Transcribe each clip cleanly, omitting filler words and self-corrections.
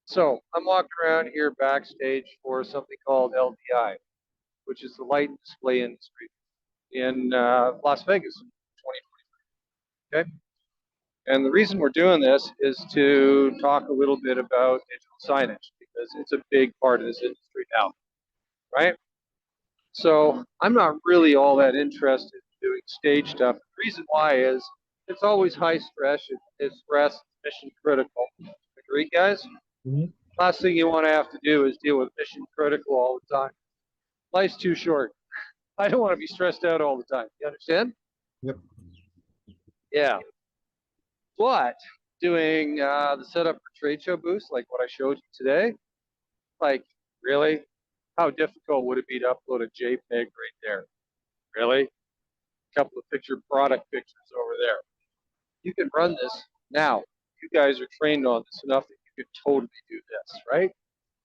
So I'm walking around here backstage for something called LDI, which is the Light and Display Industry in Las Vegas, 2020. Okay, and the reason we're doing this is to talk a little bit about digital signage because it's a big part of this industry now, right? So I'm not really all that interested in doing stage stuff. The reason why is it's always high stress. It's stress, mission critical. Agree, guys? Mhm. Last thing you want to have to do is deal with mission critical all the time. Life's too short. I don't want to be stressed out all the time. You understand? Yep. Yeah. But doing the setup for trade show booths, like what I showed you today, like really, how difficult would it be to upload a JPEG right there? Really? A couple of product pictures over there. You can run this now. You guys are trained on this enough that you could totally do this, right?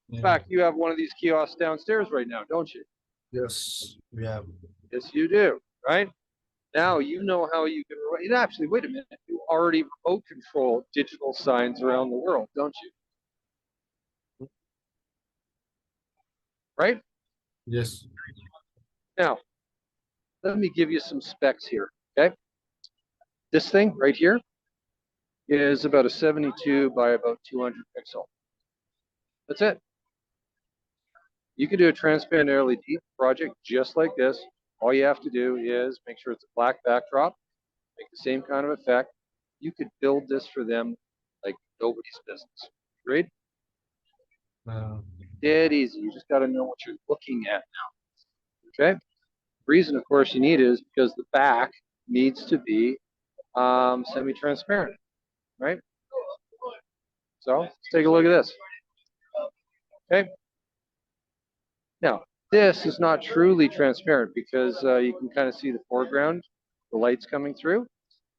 In Yeah. fact, you have one of these kiosks downstairs right now, don't you? Yes. We have. Yes, you do, right? Now you know how you can. Actually, wait a minute. You already remote control digital signs around the world, don't you? Right? Yes. Now, let me give you some specs here. Okay. This thing right here is about a 72 by about 200 pixel. That's it. You can do a transparent LED project just like this. All you have to do is make sure it's a black backdrop, make the same kind of effect. You could build this for them like nobody's business. Agreed? Dead easy. You just got to know what you're looking at now. Okay. The reason, of course, you need it is because the back needs to be semi-transparent, right? So let's take a look at this. Okay. Now, this is not truly transparent because you can kind of see the foreground, the lights coming through.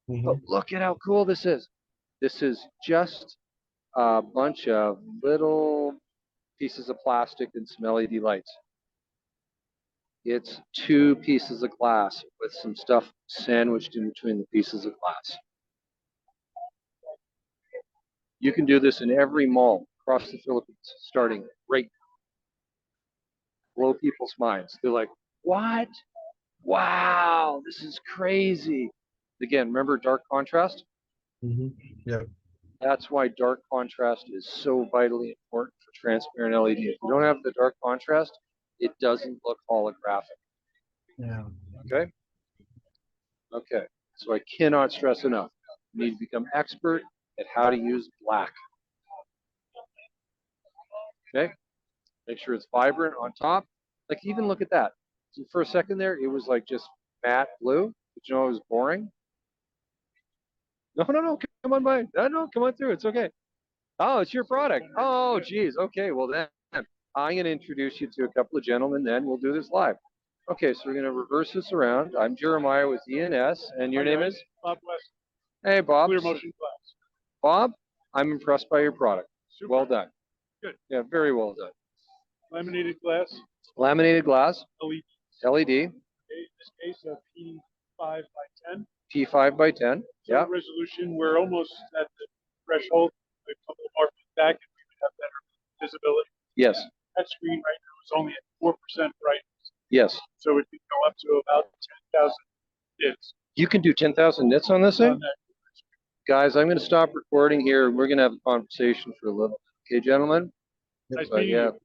But look at how cool this is. This is just a bunch of little pieces of plastic and some LED lights. It's two pieces of glass with some stuff sandwiched in between the pieces of glass. You can do this in every mall across the Philippines, starting right now. Blow people's minds. They're like, what? Wow, this is crazy. Again, remember dark contrast? Yeah. That's why dark contrast is so vitally important for transparent LED. If you don't have the dark contrast, it doesn't look holographic. Yeah. Okay? Okay. So I cannot stress enough. You need to become expert at how to use black. Okay? Make sure it's vibrant on top. Like even look at that. So for a second there, it was like just matte blue. Did you know it was boring? No, come on by. No, come on through. It's okay. Oh, it's your product. Oh, geez. Okay, well then I'm going to introduce you to a couple of gentlemen. Then we'll do this live. Okay, so we're going to reverse this around. I'm Jeremiah with ENS, and your name is Bob West. Hey, Bob. Clear motion glass. Bob, I'm impressed by your product. Super. Well done. Good. Yeah, very well done. Laminated glass. Laminated glass, LED. LED, In this case, a P5 by 10. P5 by 10. So Yeah. resolution. We're almost at the threshold. A couple of more feet back, and we would have better visibility. Yes. That screen right now is only at 4% brightness. Yes. So it could go up to about 10,000 nits. You can do 10,000 nits on this thing? Guys, I'm going to stop recording here. We're going to have a conversation for a little. Okay, gentlemen? Nice But meeting yeah, you.